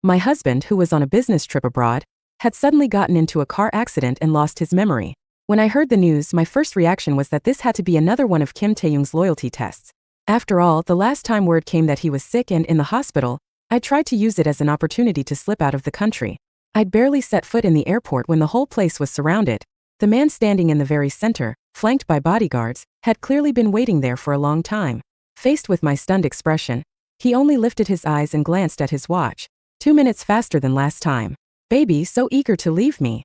My husband, who was on a business trip abroad, had suddenly gotten into a car accident and lost his memory. When I heard the news, my first reaction was that this had to be another one of Kim Taehyung's loyalty tests. After all, the last time word came that he was sick and in the hospital, I tried to use it as an opportunity to slip out of the country. I'd barely set foot in the airport when the whole place was surrounded. The man standing in the very center, flanked by bodyguards, had clearly been waiting there for a long time. Faced with my stunned expression, he only lifted his eyes and glanced at his watch. 2 minutes faster than last time. Baby, so eager to leave me.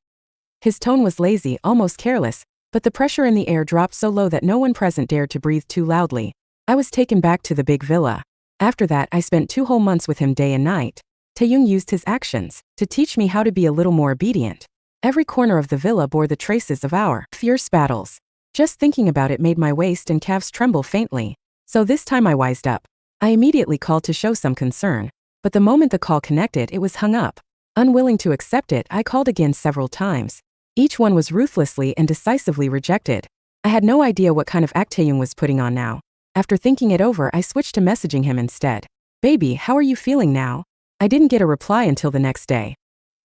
His tone was lazy, almost careless, but the pressure in the air dropped so low that no one present dared to breathe too loudly. I was taken back to the big villa. After that, I spent 2 whole months with him day and night. Taehyung used his actions to teach me how to be a little more obedient. Every corner of the villa bore the traces of our fierce battles. Just thinking about it made my waist and calves tremble faintly. So this time I wised up. I immediately called to show some concern, but the moment the call connected, it was hung up. Unwilling to accept it, I called again several times. Each one was ruthlessly and decisively rejected. I had no idea what kind of act Taehyung was putting on now. After thinking it over, I switched to messaging him instead. Baby, how are you feeling now? I didn't get a reply until the next day.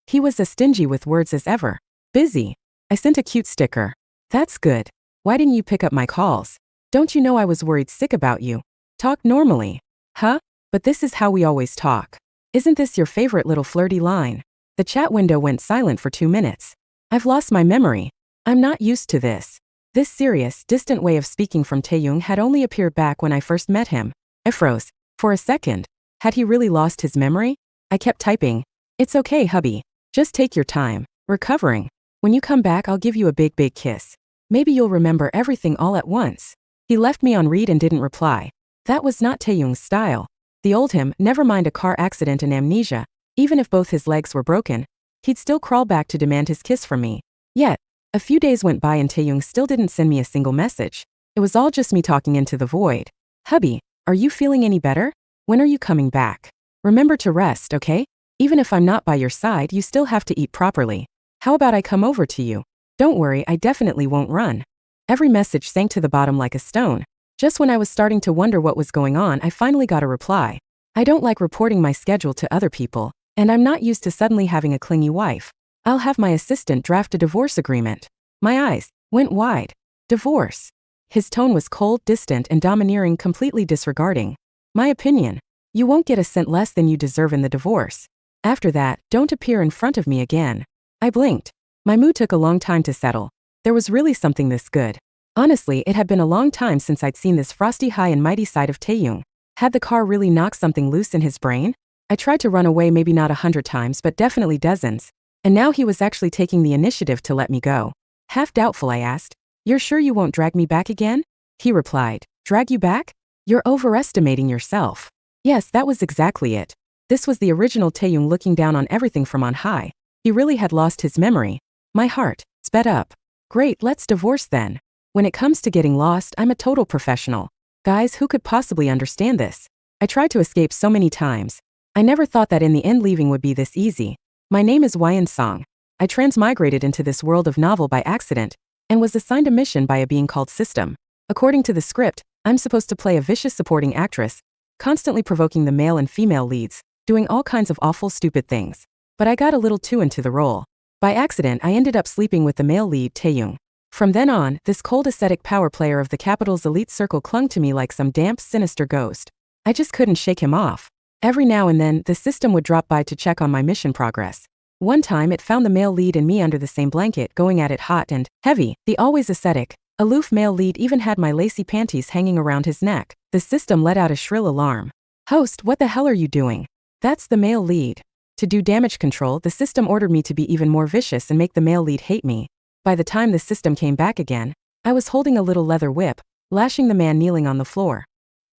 He was as stingy with words as ever. Busy. I sent a cute sticker. That's good. Why didn't you pick up my calls? Don't you know I was worried sick about you? Talk normally. Huh? But this is how we always talk. Isn't this your favorite little flirty line? The chat window went silent for 2 minutes. I've lost my memory. I'm not used to this. This serious, distant way of speaking from Taehyung had only appeared back when I first met him. I froze. For a second. Had he really lost his memory? I kept typing. It's okay, hubby. Just take your time. Recovering. When you come back, I'll give you a big, big kiss. Maybe you'll remember everything all at once. He left me on read and didn't reply. That was not Taehyung's style. The old him, never mind a car accident and amnesia, even if both his legs were broken, he'd still crawl back to demand his kiss from me. Yet, a few days went by and Taehyung still didn't send me a single message. It was all just me talking into the void. Hubby, are you feeling any better? When are you coming back? Remember to rest, okay? Even if I'm not by your side, you still have to eat properly. How about I come over to you? Don't worry, I definitely won't run. Every message sank to the bottom like a stone. Just when I was starting to wonder what was going on, I finally got a reply. I don't like reporting my schedule to other people, and I'm not used to suddenly having a clingy wife. I'll have my assistant draft a divorce agreement. My eyes went wide. Divorce. His tone was cold, distant, and domineering, completely disregarding my opinion. You won't get a cent less than you deserve in the divorce. After that, don't appear in front of me again. I blinked. My mood took a long time to settle. There was really something this good. Honestly, it had been a long time since I'd seen this frosty high and mighty side of Taehyung. Had the car really knocked something loose in his brain? I tried to run away maybe not 100 times but definitely dozens. And now he was actually taking the initiative to let me go. Half doubtful, I asked, "You're sure you won't drag me back again?" He replied, "Drag you back? You're overestimating yourself." Yes, that was exactly it. This was the original Taehyung looking down on everything from on high. He really had lost his memory. My heart sped up. Great, let's divorce then. When it comes to getting lost, I'm a total professional. Guys, who could possibly understand this? I tried to escape so many times. I never thought that in the end leaving would be this easy. My name is Wyan Song. I transmigrated into this world of novel by accident, and was assigned a mission by a being called System. According to the script, I'm supposed to play a vicious supporting actress, constantly provoking the male and female leads, doing all kinds of awful stupid things. But I got a little too into the role. By accident, I ended up sleeping with the male lead, Taehyung. From then on, this cold ascetic power player of the capital's elite circle clung to me like some damp, sinister ghost. I just couldn't shake him off. Every now and then, the System would drop by to check on my mission progress. One time, it found the male lead and me under the same blanket, going at it hot and heavy. The always ascetic, aloof male lead even had my lacy panties hanging around his neck. The System let out a shrill alarm. "Host, what the hell are you doing?" That's the male lead. To do damage control, the System ordered me to be even more vicious and make the male lead hate me. By the time the System came back again, I was holding a little leather whip, lashing the man kneeling on the floor.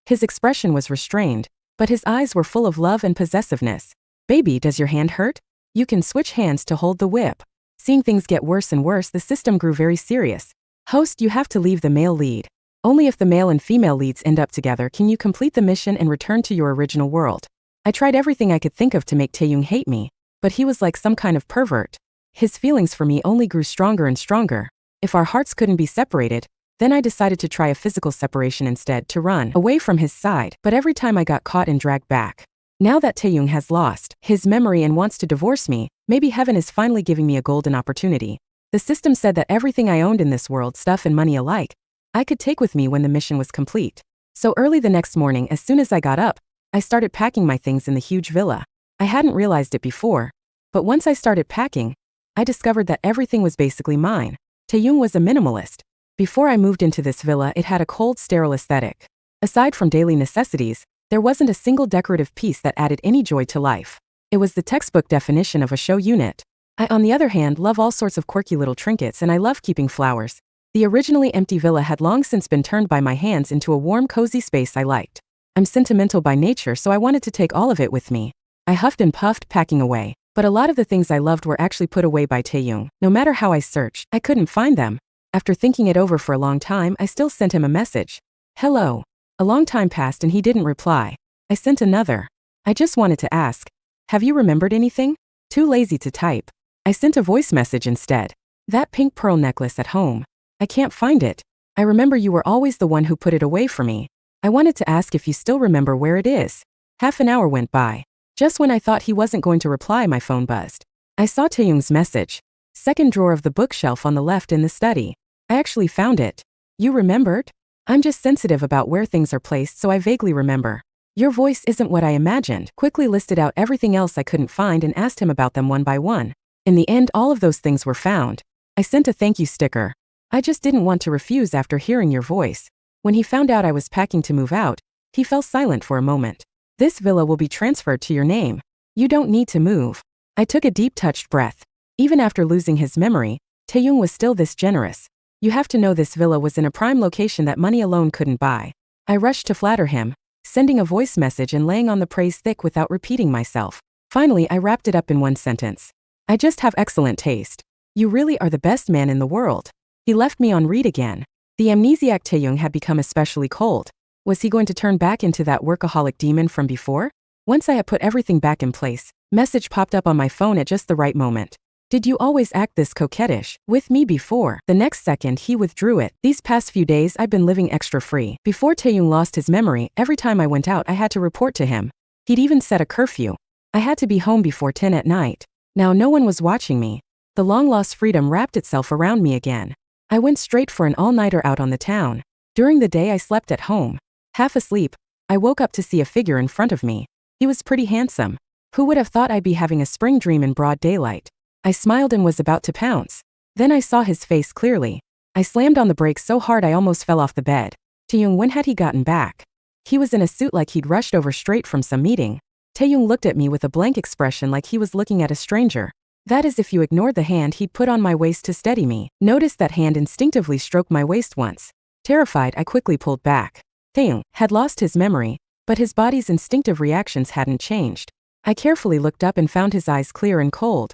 His expression was restrained, but his eyes were full of love and possessiveness. "Baby, does your hand hurt? You can switch hands to hold the whip." Seeing things get worse and worse, the System grew very serious. "Host, you have to leave the male lead. Only if the male and female leads end up together can you complete the mission and return to your original world." I tried everything I could think of to make Taehyung hate me, but he was like some kind of pervert. His feelings for me only grew stronger and stronger. If our hearts couldn't be separated, then I decided to try a physical separation instead, to run away from his side, but every time I got caught and dragged back. Now that Taehyung has lost his memory and wants to divorce me, maybe heaven is finally giving me a golden opportunity. The system said that everything I owned in this world, stuff and money alike, I could take with me when the mission was complete. So early the next morning, as soon as I got up, I started packing my things in the huge villa. I hadn't realized it before, but once I started packing, I discovered that everything was basically mine. Taehyung was a minimalist. Before I moved into this villa, it had a cold, sterile aesthetic. Aside from daily necessities, there wasn't a single decorative piece that added any joy to life. It was the textbook definition of a show unit. I, on the other hand, love all sorts of quirky little trinkets, and I love keeping flowers. The originally empty villa had long since been turned by my hands into a warm, cozy space I liked. I'm sentimental by nature, so I wanted to take all of it with me. I huffed and puffed, packing away. But a lot of the things I loved were actually put away by Taehyung. No matter how I searched, I couldn't find them. After thinking it over for a long time, I still sent him a message. Hello. A long time passed and he didn't reply. I sent another. I just wanted to ask, have you remembered anything? Too lazy to type. I sent a voice message instead. That pink pearl necklace at home. I can't find it. I remember you were always the one who put it away for me. I wanted to ask if you still remember where it is. Half an hour went by. Just when I thought he wasn't going to reply, my phone buzzed. I saw Taehyung's message. Second drawer of the bookshelf on the left in the study. I actually found it. You remembered? I'm just sensitive about where things are placed, so I vaguely remember. Your voice isn't what I imagined. Quickly listed out everything else I couldn't find and asked him about them one by one. In the end, all of those things were found. I sent a thank you sticker. I just didn't want to refuse after hearing your voice. When he found out I was packing to move out, he fell silent for a moment. This villa will be transferred to your name. You don't need to move. I took a deep, touched breath. Even after losing his memory, Taehyung was still this generous. You have to know this villa was in a prime location that money alone couldn't buy. I rushed to flatter him, sending a voice message and laying on the praise thick without repeating myself. Finally, I wrapped it up in one sentence. I just have excellent taste. You really are the best man in the world. He left me on read again. The amnesiac Taehyung had become especially cold. Was he going to turn back into that workaholic demon from before? Once I had put everything back in place, message popped up on my phone at just the right moment. Did you always act this coquettish with me before? The next second he withdrew it. These past few days I've been living extra free. Before Taehyung lost his memory, every time I went out I had to report to him. He'd even set a curfew. I had to be home before 10 at night. Now no one was watching me. The long-lost freedom wrapped itself around me again. I went straight for an all-nighter out on the town. During the day I slept at home. Half asleep, I woke up to see a figure in front of me. He was pretty handsome. Who would have thought I'd be having a spring dream in broad daylight? I smiled and was about to pounce. Then I saw his face clearly. I slammed on the brakes so hard I almost fell off the bed. Taehyung, when had he gotten back? He was in a suit like he'd rushed over straight from some meeting. Taehyung looked at me with a blank expression like he was looking at a stranger. That is if you ignored the hand he'd put on my waist to steady me. Noticed that hand instinctively stroked my waist once. Terrified, I quickly pulled back. Taehyung had lost his memory, but his body's instinctive reactions hadn't changed. I carefully looked up and found his eyes clear and cold.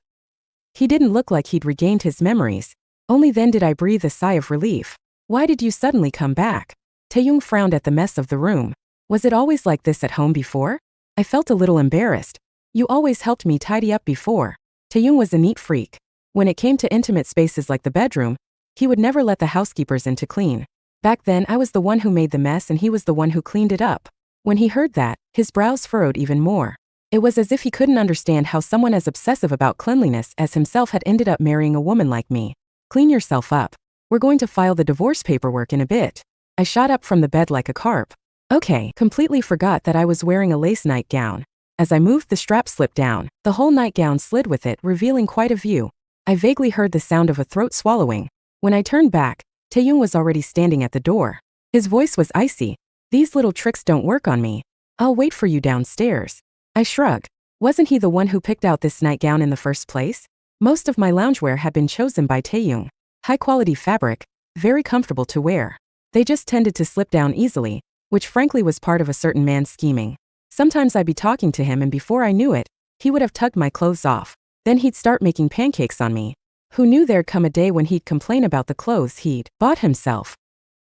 He didn't look like he'd regained his memories. Only then did I breathe a sigh of relief. Why did you suddenly come back? Taehyung frowned at the mess of the room. Was it always like this at home before? I felt a little embarrassed. You always helped me tidy up before. Taehyung was a neat freak. When it came to intimate spaces like the bedroom, he would never let the housekeepers in to clean. Back then I was the one who made the mess and he was the one who cleaned it up. When he heard that, his brows furrowed even more. It was as if he couldn't understand how someone as obsessive about cleanliness as himself had ended up marrying a woman like me. Clean yourself up. We're going to file the divorce paperwork in a bit. I shot up from the bed like a carp. Okay, completely forgot that I was wearing a lace nightgown. As I moved, the strap slipped down. The whole nightgown slid with it, revealing quite a view. I vaguely heard the sound of a throat swallowing. When I turned back, Taehyung was already standing at the door. His voice was icy. These little tricks don't work on me. I'll wait for you downstairs. I shrugged. Wasn't he the one who picked out this nightgown in the first place? Most of my loungewear had been chosen by Taehyung. High-quality fabric, very comfortable to wear. They just tended to slip down easily, which frankly was part of a certain man's scheming. Sometimes I'd be talking to him and before I knew it, he would have tugged my clothes off. Then he'd start making pancakes on me. Who knew there'd come a day when he'd complain about the clothes he'd bought himself.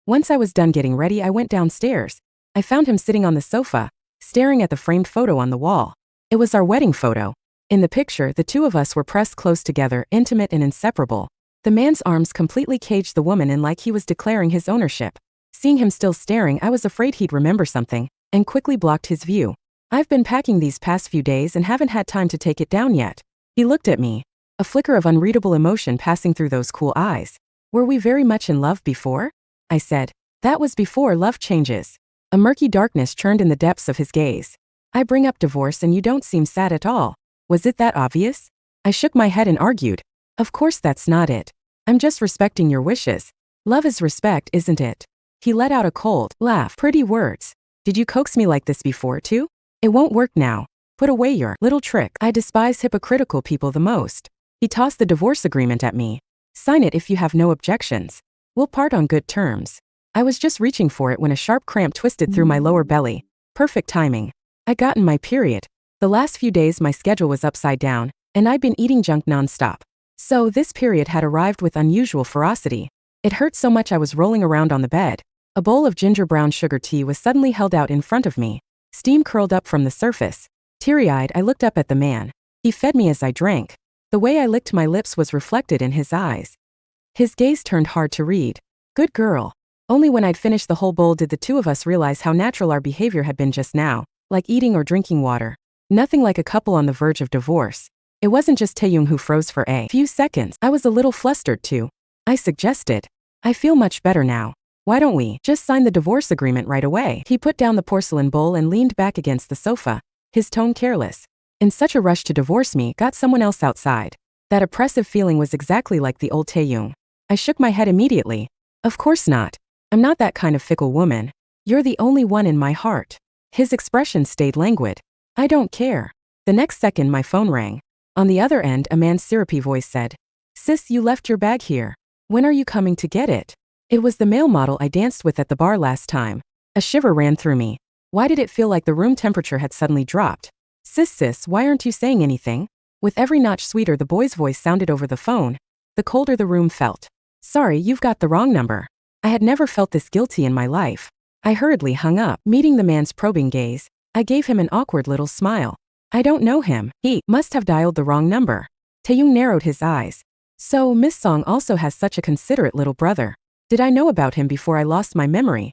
Once I was done getting ready, I went downstairs. I found him sitting on the sofa, staring at the framed photo on the wall. It was our wedding photo. In the picture, the two of us were pressed close together, intimate and inseparable. The man's arms completely caged the woman in like he was declaring his ownership. Seeing him still staring, I was afraid he'd remember something, and quickly blocked his view. I've been packing these past few days and haven't had time to take it down yet. He looked at me. A flicker of unreadable emotion passing through those cool eyes. Were we very much in love before? I said. That was before love changes. A murky darkness churned in the depths of his gaze. I bring up divorce and you don't seem sad at all. Was it that obvious? I shook my head and argued. Of course that's not it. I'm just respecting your wishes. Love is respect, isn't it? He let out a cold laugh. Pretty words. Did you coax me like this before too? It won't work now. Put away your little trick. I despise hypocritical people the most. He tossed the divorce agreement at me. Sign it if you have no objections. We'll part on good terms. I was just reaching for it when a sharp cramp twisted through my lower belly. Perfect timing. I'd gotten my period. The last few days my schedule was upside down, and I'd been eating junk nonstop. So this period had arrived with unusual ferocity. It hurt so much I was rolling around on the bed. A bowl of ginger brown sugar tea was suddenly held out in front of me. Steam curled up from the surface. Teary-eyed, I looked up at the man. He fed me as I drank. The way I licked my lips was reflected in his eyes. His gaze turned hard to read. Good girl. Only when I'd finished the whole bowl did the two of us realize how natural our behavior had been just now, like eating or drinking water. Nothing like a couple on the verge of divorce. It wasn't just Taehyung who froze for a few seconds. I was a little flustered too. I suggested. I feel much better now. Why don't we just sign the divorce agreement right away? He put down the porcelain bowl and leaned back against the sofa, his tone careless. In such a rush to divorce me, got someone else outside. That oppressive feeling was exactly like the old Taehyung. I shook my head immediately. Of course not. I'm not that kind of fickle woman. You're the only one in my heart. His expression stayed languid. I don't care. The next second my phone rang. On the other end, a man's syrupy voice said, Sis, you left your bag here. When are you coming to get it? It was the male model I danced with at the bar last time. A shiver ran through me. Why did it feel like the room temperature had suddenly dropped? Sis, why aren't you saying anything? With every notch sweeter the boy's voice sounded over the phone, the colder the room felt. Sorry, you've got the wrong number. I had never felt this guilty in my life. I hurriedly hung up. Meeting the man's probing gaze, I gave him an awkward little smile. I don't know him. He must have dialed the wrong number. Taehyung narrowed his eyes. So Miss Song also has such a considerate little brother. Did I know about him before I lost my memory?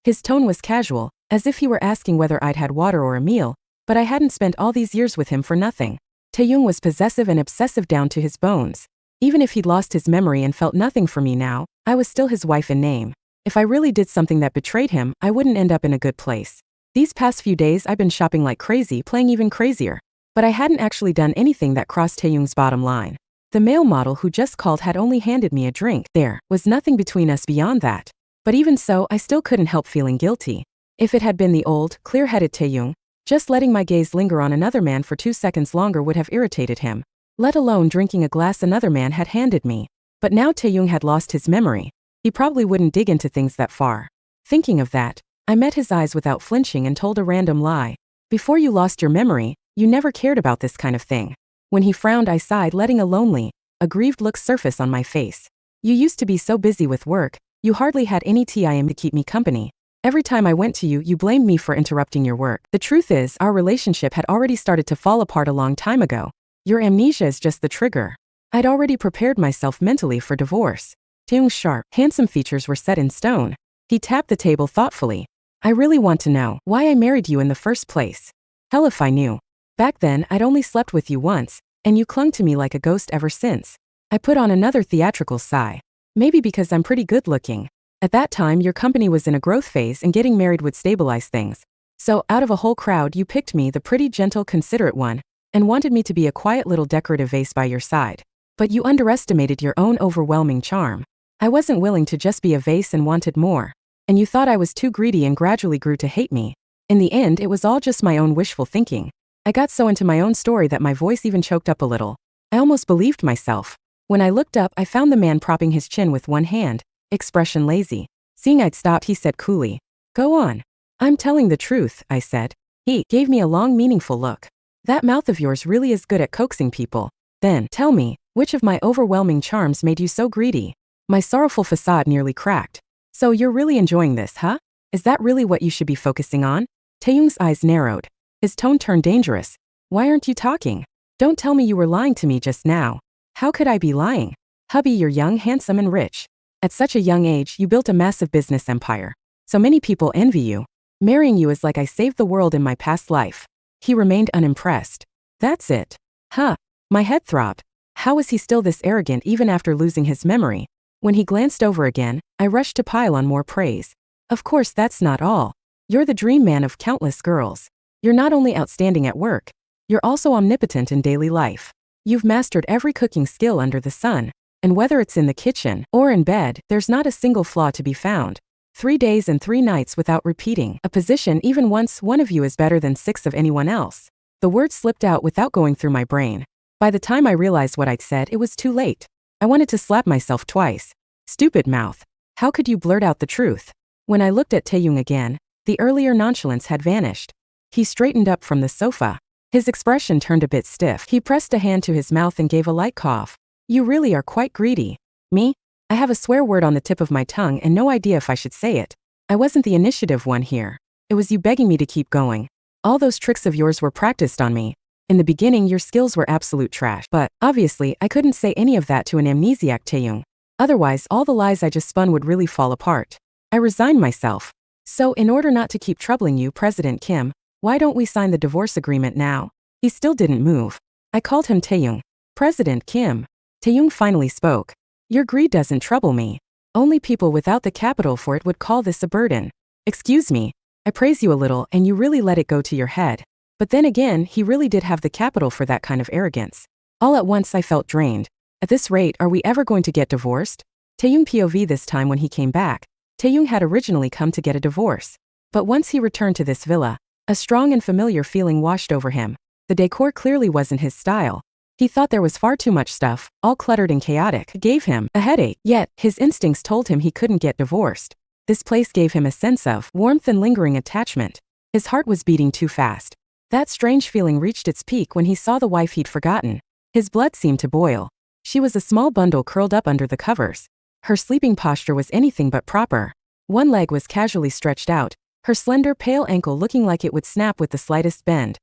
His tone was casual, as if he were asking whether I'd had water or a meal, but I hadn't spent all these years with him for nothing. Taehyung was possessive and obsessive down to his bones. Even if he'd lost his memory and felt nothing for me now, I was still his wife in name. If I really did something that betrayed him, I wouldn't end up in a good place. These past few days I've been shopping like crazy, playing even crazier. But I hadn't actually done anything that crossed Taehyung's bottom line. The male model who just called had only handed me a drink. There was nothing between us beyond that. But even so, I still couldn't help feeling guilty. If it had been the old, clear-headed Taehyung, just letting my gaze linger on another man for 2 seconds longer would have irritated him. Let alone drinking a glass another man had handed me. But now Taehyung had lost his memory. He probably wouldn't dig into things that far. Thinking of that, I met his eyes without flinching and told a random lie. Before you lost your memory, you never cared about this kind of thing. When he frowned, I sighed, letting a lonely, aggrieved look surface on my face. You used to be so busy with work, you hardly had any time to keep me company. Every time I went to you, you blamed me for interrupting your work. The truth is, our relationship had already started to fall apart a long time ago. Your amnesia is just the trigger. I'd already prepared myself mentally for divorce. Taehyung's sharp, handsome features were set in stone. He tapped the table thoughtfully. I really want to know why I married you in the first place. Hell if I knew. Back then, I'd only slept with you once, and you clung to me like a ghost ever since. I put on another theatrical sigh. Maybe because I'm pretty good looking. At that time, your company was in a growth phase and getting married would stabilize things. So, out of a whole crowd, you picked me, the pretty, gentle, considerate one, and wanted me to be a quiet little decorative vase by your side. But you underestimated your own overwhelming charm. I wasn't willing to just be a vase and wanted more. And you thought I was too greedy and gradually grew to hate me. In the end, it was all just my own wishful thinking. I got so into my own story that my voice even choked up a little. I almost believed myself. When I looked up, I found the man propping his chin with one hand, expression lazy. Seeing I'd stopped, he said coolly, Go on. I'm telling the truth, I said. He gave me a long, meaningful look. That mouth of yours really is good at coaxing people. Then, tell me, which of my overwhelming charms made you so greedy? My sorrowful facade nearly cracked. So you're really enjoying this, huh? Is that really what you should be focusing on? Taehyung's eyes narrowed. His tone turned dangerous. Why aren't you talking? Don't tell me you were lying to me just now. How could I be lying? Hubby, you're young, handsome, and rich. At such a young age, you built a massive business empire. So many people envy you. Marrying you is like I saved the world in my past life. He remained unimpressed. That's it. Huh. My head throbbed. How was he still this arrogant even after losing his memory? When he glanced over again, I rushed to pile on more praise. Of course, that's not all. You're the dream man of countless girls. You're not only outstanding at work, you're also omnipotent in daily life. You've mastered every cooking skill under the sun, and whether it's in the kitchen or in bed, there's not a single flaw to be found. 3 days and 3 nights without repeating a position even once. One of you is better than 6 of anyone else. The words slipped out without going through my brain. By the time I realized what I'd said, it was too late. I wanted to slap myself twice. Stupid mouth. How could you blurt out the truth? When I looked at Taehyung again, the earlier nonchalance had vanished. He straightened up from the sofa. His expression turned a bit stiff. He pressed a hand to his mouth and gave a light cough. You really are quite greedy. Me? I have a swear word on the tip of my tongue and no idea if I should say it. I wasn't the initiative one here. It was you begging me to keep going. All those tricks of yours were practiced on me. In the beginning, your skills were absolute trash, but obviously, I couldn't say any of that to an amnesiac Taehyung. Otherwise, all the lies I just spun would really fall apart. I resigned myself. So, in order not to keep troubling you, President Kim, why don't we sign the divorce agreement now? He still didn't move. I called him Taehyung. President Kim. Taehyung finally spoke. Your greed doesn't trouble me. Only people without the capital for it would call this a burden. Excuse me. I praise you a little and you really let it go to your head. But then again, he really did have the capital for that kind of arrogance. All at once I felt drained. At this rate, are we ever going to get divorced? Taehyung POV this time when he came back. Taehyung had originally come to get a divorce. But once he returned to this villa, a strong and familiar feeling washed over him. The decor clearly wasn't his style. He thought there was far too much stuff, all cluttered and chaotic. It gave him a headache, yet his instincts told him he couldn't get divorced. This place gave him a sense of warmth and lingering attachment. His heart was beating too fast. That strange feeling reached its peak when he saw the wife he'd forgotten. His blood seemed to boil. She was a small bundle curled up under the covers. Her sleeping posture was anything but proper. One leg was casually stretched out, her slender, pale ankle looking like it would snap with the slightest bend.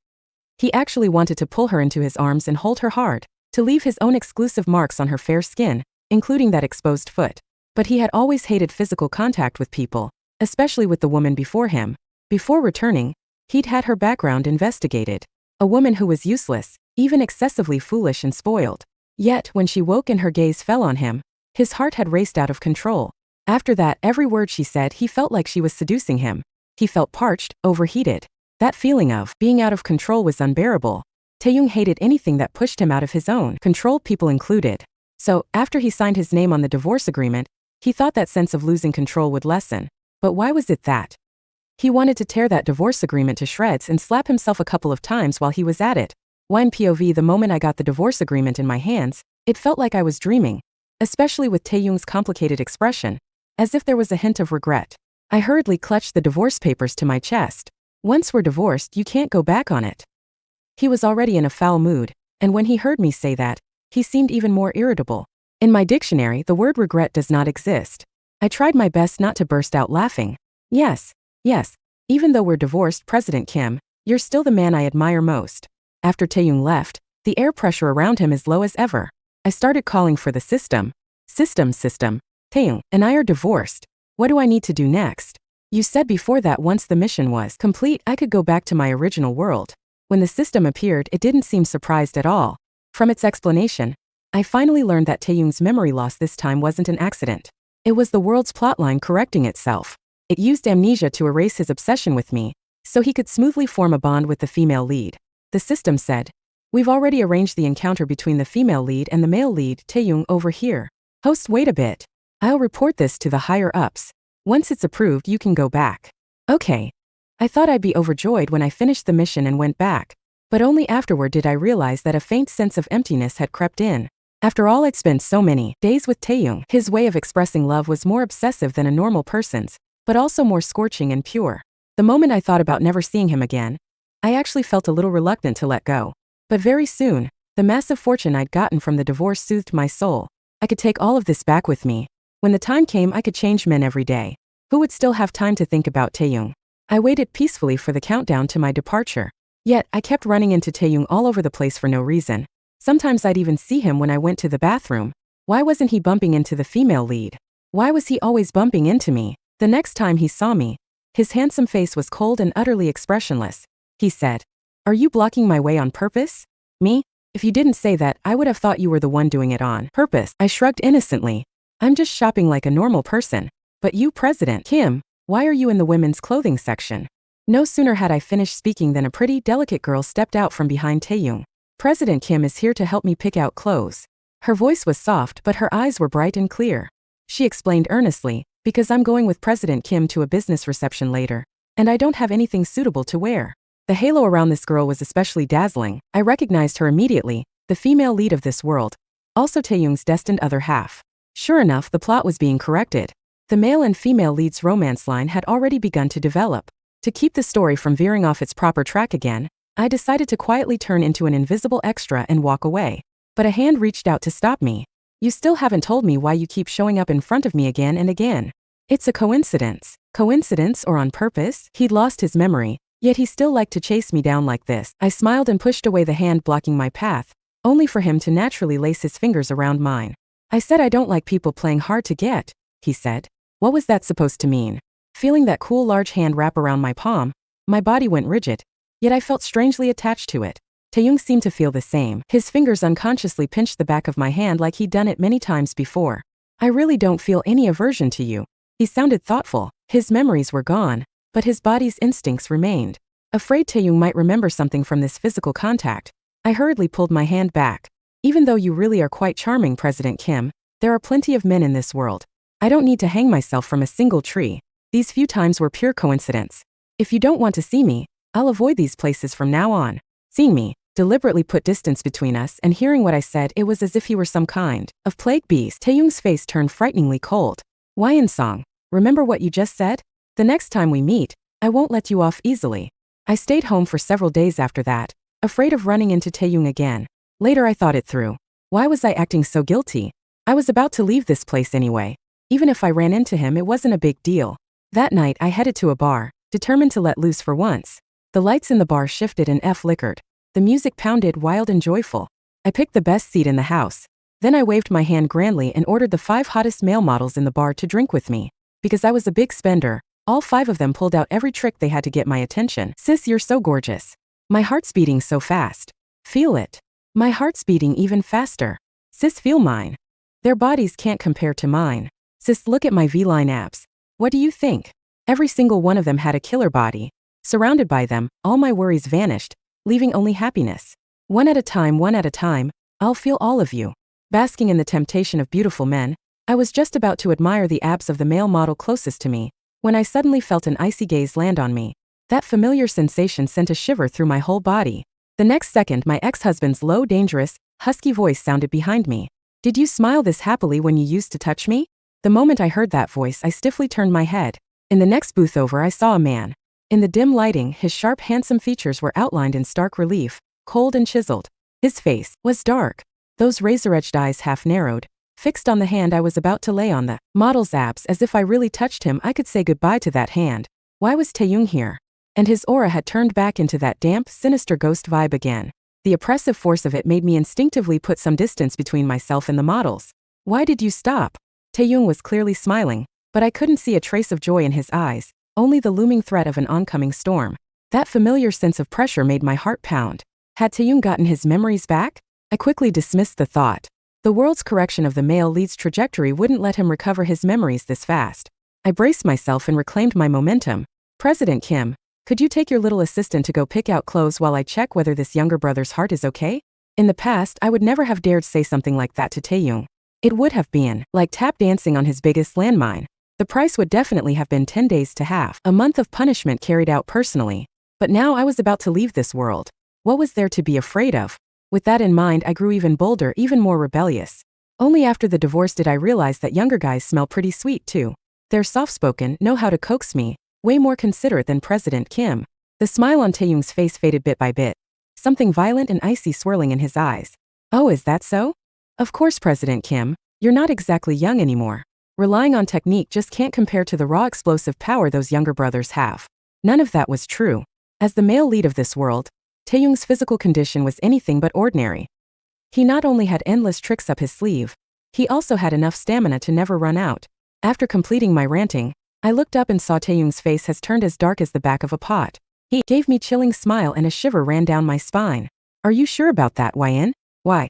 He actually wanted to pull her into his arms and hold her hard, to leave his own exclusive marks on her fair skin, including that exposed foot. But he had always hated physical contact with people, especially with the woman before him. Before returning, he'd had her background investigated. A woman who was useless, even excessively foolish and spoiled. Yet, when she woke and her gaze fell on him, his heart had raced out of control. After that, every word she said, he felt like she was seducing him. He felt parched, overheated. That feeling of being out of control was unbearable. Taehyung hated anything that pushed him out of his own control, people included. So, after he signed his name on the divorce agreement, he thought that sense of losing control would lessen. But why was it that? He wanted to tear that divorce agreement to shreds and slap himself a couple of times while he was at it. Wine POV. The moment I got the divorce agreement in my hands, it felt like I was dreaming. Especially with Taehyung's complicated expression. As if there was a hint of regret. I hurriedly clutched the divorce papers to my chest. Once we're divorced, you can't go back on it. He was already in a foul mood, and when he heard me say that, he seemed even more irritable. In my dictionary, the word regret does not exist. I tried my best not to burst out laughing. Yes, even though we're divorced, President Kim, you're still the man I admire most. After Taehyung left, the air pressure around him is low as ever. I started calling for the system. System. Taehyung and I are divorced. What do I need to do next? You said before that once the mission was complete, I could go back to my original world. When the system appeared, it didn't seem surprised at all. From its explanation, I finally learned that Taehyung's memory loss this time wasn't an accident. It was the world's plotline correcting itself. It used amnesia to erase his obsession with me, so he could smoothly form a bond with the female lead. The system said, we've already arranged the encounter between the female lead and the male lead, Taehyung over here. Host, wait a bit. I'll report this to the higher ups. Once it's approved, you can go back. Okay. I thought I'd be overjoyed when I finished the mission and went back. But only afterward did I realize that a faint sense of emptiness had crept in. After all, I'd spent so many days with Taehyung. His way of expressing love was more obsessive than a normal person's, but also more scorching and pure. The moment I thought about never seeing him again, I actually felt a little reluctant to let go. But very soon, the massive fortune I'd gotten from the divorce soothed my soul. I could take all of this back with me. When the time came, I could change men every day. Who would still have time to think about Taehyung? I waited peacefully for the countdown to my departure. Yet, I kept running into Taehyung all over the place for no reason. Sometimes I'd even see him when I went to the bathroom. Why wasn't he bumping into the female lead? Why was he always bumping into me? The next time he saw me, His handsome face was cold and utterly expressionless. He said, "Are you blocking my way on purpose?" Me? If you didn't say that, I would have thought you were the one doing it on purpose. I shrugged innocently. I'm just shopping like a normal person. But you, President Kim, why are you in the women's clothing section? No sooner had I finished speaking than a pretty, delicate girl stepped out from behind Taehyung. President Kim is here to help me pick out clothes. Her voice was soft, but her eyes were bright and clear. She explained earnestly, because I'm going with President Kim to a business reception later, and I don't have anything suitable to wear. The halo around this girl was especially dazzling. I recognized her immediately, the female lead of this world. Also Taehyung's destined other half. Sure enough, the plot was being corrected. The male and female lead's romance line had already begun to develop. To keep the story from veering off its proper track again, I decided to quietly turn into an invisible extra and walk away. But a hand reached out to stop me. You still haven't told me why you keep showing up in front of me again and again. It's a coincidence. Coincidence or on purpose? He'd lost his memory, yet he still liked to chase me down like this. I smiled and pushed away the hand blocking my path, only for him to naturally lace his fingers around mine. I said I don't like people playing hard to get, he said. What was that supposed to mean? Feeling that cool large hand wrap around my palm, my body went rigid, yet I felt strangely attached to it. Taehyung seemed to feel the same. His fingers unconsciously pinched the back of my hand like he'd done it many times before. I really don't feel any aversion to you. He sounded thoughtful. His memories were gone, but his body's instincts remained. Afraid Taehyung might remember something from this physical contact, I hurriedly pulled my hand back. Even though you really are quite charming, President Kim, there are plenty of men in this world. I don't need to hang myself from a single tree. These few times were pure coincidence. If you don't want to see me, I'll avoid these places from now on. Seeing me deliberately put distance between us and hearing what I said, it was as if he were some kind of plague beast. Taehyung's face turned frighteningly cold. Wyan Song, remember what you just said? The next time we meet, I won't let you off easily. I stayed home for several days after that, afraid of running into Taehyung again. Later I thought it through. Why was I acting so guilty? I was about to leave this place anyway. Even if I ran into him, it wasn't a big deal. That night I headed to a bar, determined to let loose for once. The lights in the bar shifted and flickered. The music pounded, wild and joyful. I picked the best seat in the house. Then I waved my hand grandly and ordered the 5 hottest male models in the bar to drink with me. Because I was a big spender, all 5 of them pulled out every trick they had to get my attention. Sis, you're so gorgeous. My heart's beating so fast. Feel it. My heart's beating even faster. Sis, feel mine. Their bodies can't compare to mine. Sis, look at my V-line abs. What do you think? Every single one of them had a killer body. Surrounded by them, all my worries vanished, leaving only happiness. One at a time, I'll feel all of you. Basking in the temptation of beautiful men, I was just about to admire the abs of the male model closest to me, when I suddenly felt an icy gaze land on me. That familiar sensation sent a shiver through my whole body. The next second, my ex-husband's low, dangerous, husky voice sounded behind me. Did you smile this happily when you used to touch me? The moment I heard that voice, I stiffly turned my head. In the next booth over, I saw a man. In the dim lighting, his sharp, handsome features were outlined in stark relief, cold and chiseled. His face was dark. Those razor-edged eyes half narrowed, fixed on the hand I was about to lay on the model's abs. As if I really touched him, I could say goodbye to that hand. Why was Taehyung here? And his aura had turned back into that damp, sinister ghost vibe again. The oppressive force of it made me instinctively put some distance between myself and the models. Why did you stop? Taehyung was clearly smiling, but I couldn't see a trace of joy in his eyes, only the looming threat of an oncoming storm. That familiar sense of pressure made my heart pound. Had Taehyung gotten his memories back? I quickly dismissed the thought. The world's correction of the male lead's trajectory wouldn't let him recover his memories this fast. I braced myself and reclaimed my momentum. President Kim, could you take your little assistant to go pick out clothes while I check whether this younger brother's heart is okay? In the past, I would never have dared say something like that to Taehyung. It would have been like tap dancing on his biggest landmine. The price would definitely have been 10 days to half, a month of punishment carried out personally. But now I was about to leave this world. What was there to be afraid of? With that in mind, I grew even bolder, even more rebellious. Only after the divorce did I realize that younger guys smell pretty sweet too. They're soft-spoken, know how to coax me, way more considerate than President Kim. The smile on Taehyung's face faded bit by bit. Something violent and icy swirling in his eyes. Oh, is that so? Of course, President Kim, you're not exactly young anymore. Relying on technique just can't compare to the raw explosive power those younger brothers have. None of that was true. As the male lead of this world, Taehyung's physical condition was anything but ordinary. He not only had endless tricks up his sleeve, he also had enough stamina to never run out. After completing my ranting, I looked up and saw Taehyung's face has turned as dark as the back of a pot. He gave me a chilling smile and a shiver ran down my spine. Are you sure about that, Yin? Why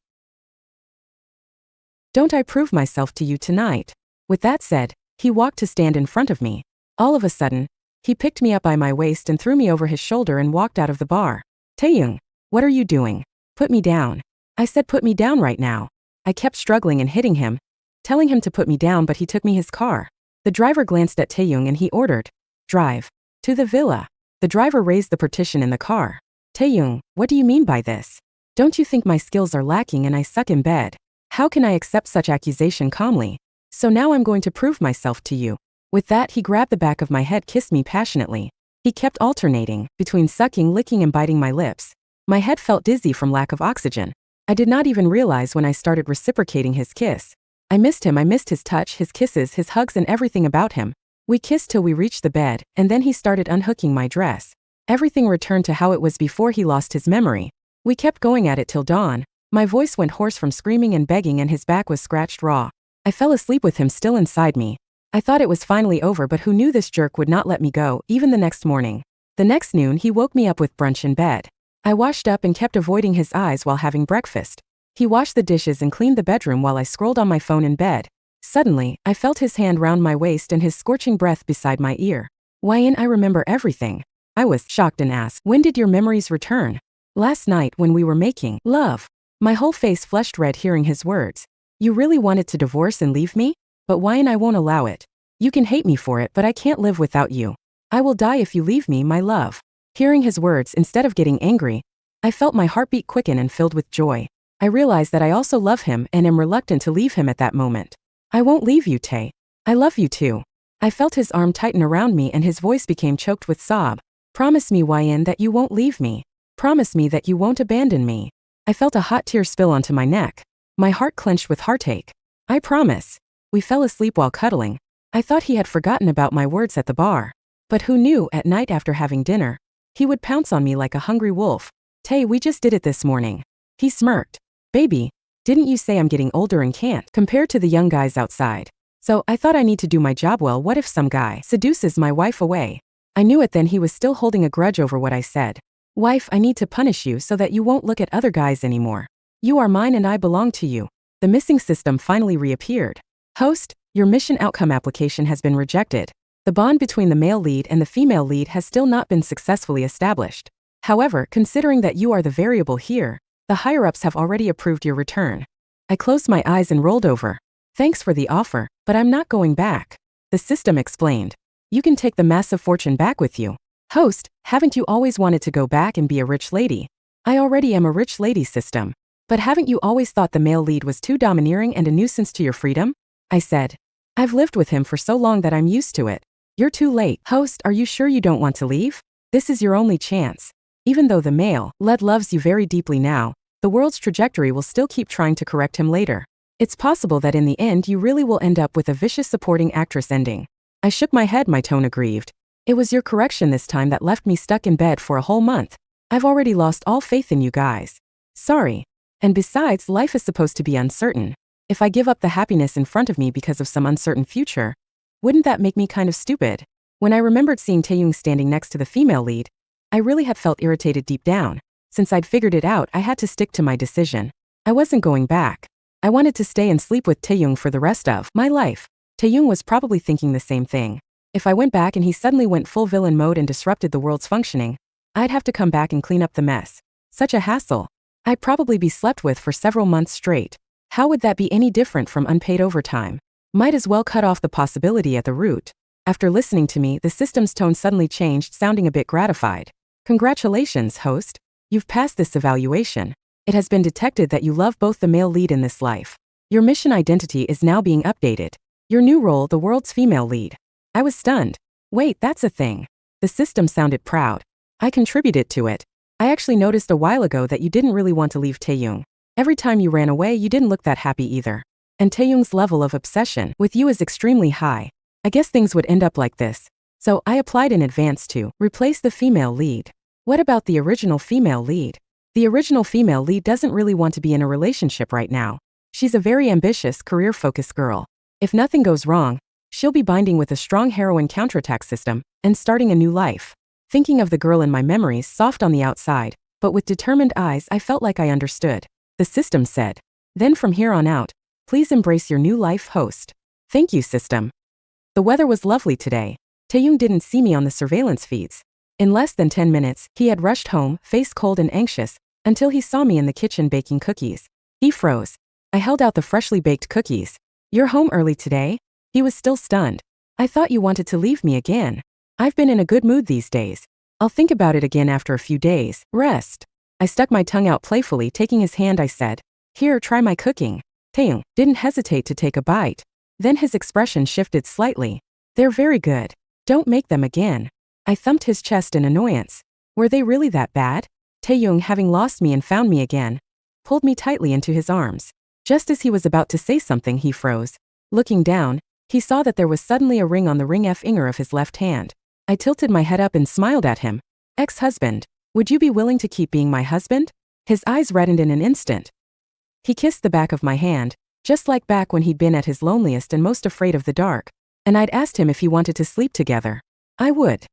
don't I prove myself to you tonight? With that said, he walked to stand in front of me. All of a sudden, he picked me up by my waist and threw me over his shoulder and walked out of the bar. Taehyung, what are you doing? Put me down. I said put me down right now. I kept struggling and hitting him, telling him to put me down, but he took me his car. The driver glanced at Taehyung and he ordered, drive to the villa. The driver raised the partition in the car. Taehyung, what do you mean by this? Don't you think my skills are lacking and I suck in bed? How can I accept such accusation calmly? So now I'm going to prove myself to you. With that, he grabbed the back of my head, kissed me passionately. He kept alternating between sucking, licking, and biting my lips. My head felt dizzy from lack of oxygen. I did not even realize when I started reciprocating his kiss. I missed him. I missed his touch, his kisses, his hugs, and everything about him. We kissed till we reached the bed, and then he started unhooking my dress. Everything returned to how it was before he lost his memory. We kept going at it till dawn. My voice went hoarse from screaming and begging, and his back was scratched raw. I fell asleep with him still inside me. I thought it was finally over, but who knew this jerk would not let me go, even the next morning. The next noon, he woke me up with brunch in bed. I washed up and kept avoiding his eyes while having breakfast. He washed the dishes and cleaned the bedroom while I scrolled on my phone in bed. Suddenly, I felt his hand round my waist and his scorching breath beside my ear. Yin, I remember everything. I was shocked and asked, when did your memories return? Last night when we were making love. My whole face flushed red hearing his words. You really wanted to divorce and leave me? But Yin, I won't allow it. You can hate me for it, but I can't live without you. I will die if you leave me, my love. Hearing his words, instead of getting angry, I felt my heartbeat quicken and filled with joy. I realized that I also love him and am reluctant to leave him at that moment. I won't leave you, Tae. I love you too. I felt his arm tighten around me and his voice became choked with sob. Promise me, Yin, that you won't leave me. Promise me that you won't abandon me. I felt a hot tear spill onto my neck. My heart clenched with heartache. I promise. We fell asleep while cuddling. I thought he had forgotten about my words at the bar. But who knew, at night after having dinner, he would pounce on me like a hungry wolf. Tae, we just did it this morning. He smirked. Baby, didn't you say I'm getting older and can't compare to the young guys outside? So I thought I need to do my job well. What if some guy seduces my wife away? I knew it then. He was still holding a grudge over what I said. Wife, I need to punish you so that you won't look at other guys anymore. You are mine and I belong to you. The missing system finally reappeared. Host, your mission outcome application has been rejected. The bond between the male lead and the female lead has still not been successfully established. However, considering that you are the variable here, the higher-ups have already approved your return. I closed my eyes and rolled over. Thanks for the offer, but I'm not going back. The system explained. You can take the massive fortune back with you. Host, haven't you always wanted to go back and be a rich lady? I already am a rich lady, system. But haven't you always thought the male lead was too domineering and a nuisance to your freedom? I said. I've lived with him for so long that I'm used to it. You're too late. Host, are you sure you don't want to leave? This is your only chance. Even though the male lead loves you very deeply now, the world's trajectory will still keep trying to correct him later. It's possible that in the end you really will end up with a vicious supporting actress ending. I shook my head, my tone aggrieved. It was your correction this time that left me stuck in bed for a whole month. I've already lost all faith in you guys. Sorry. And besides, life is supposed to be uncertain. If I give up the happiness in front of me because of some uncertain future, wouldn't that make me kind of stupid? When I remembered seeing Taehyung standing next to the female lead, I really had felt irritated deep down. Since I'd figured it out, I had to stick to my decision. I wasn't going back. I wanted to stay and sleep with Taehyung for the rest of my life. Taehyung was probably thinking the same thing. If I went back and he suddenly went full villain mode and disrupted the world's functioning, I'd have to come back and clean up the mess. Such a hassle. I'd probably be slept with for several months straight. How would that be any different from unpaid overtime? Might as well cut off the possibility at the root. After listening to me, the system's tone suddenly changed, sounding a bit gratified. Congratulations, host. You've passed this evaluation. It has been detected that you love both the male lead in this life. Your mission identity is now being updated. Your new role, the world's female lead. I was stunned. Wait, that's a thing. The system sounded proud. I contributed to it. I actually noticed a while ago that you didn't really want to leave Taehyung. Every time you ran away, you didn't look that happy either. And Taehyung's level of obsession with you is extremely high. I guess things would end up like this. So I applied in advance to replace the female lead. What about the original female lead? The original female lead doesn't really want to be in a relationship right now. She's a very ambitious, career-focused girl. If nothing goes wrong, She'll be binding with a strong heroin counterattack system and starting a new life. Thinking of the girl in my memories, soft on the outside, but with determined eyes, I felt like I understood. The system said, "Then from here on out, please embrace your new life, host." Thank you, system. The weather was lovely today. Taehyung didn't see me on the surveillance feeds. In less than 10 minutes, he had rushed home, face cold and anxious, until he saw me in the kitchen baking cookies. He froze. I held out the freshly baked cookies. "You're home early today?" He was still stunned. "I thought you wanted to leave me again." "I've been in a good mood these days. I'll think about it again after a few days. Rest." I stuck my tongue out playfully, taking his hand. I said, "Here, try my cooking." Taehyung didn't hesitate to take a bite. Then his expression shifted slightly. "They're very good. Don't make them again." I thumped his chest in annoyance. Were they really that bad? Taehyung, having lost me and found me again, pulled me tightly into his arms. Just as he was about to say something, he froze. Looking down, he saw that there was suddenly a ring on the ring finger of his left hand. I tilted my head up and smiled at him. "Ex-husband, would you be willing to keep being my husband?" His eyes reddened in an instant. He kissed the back of my hand, just like back when he'd been at his loneliest and most afraid of the dark, and I'd asked him if he wanted to sleep together. "I would."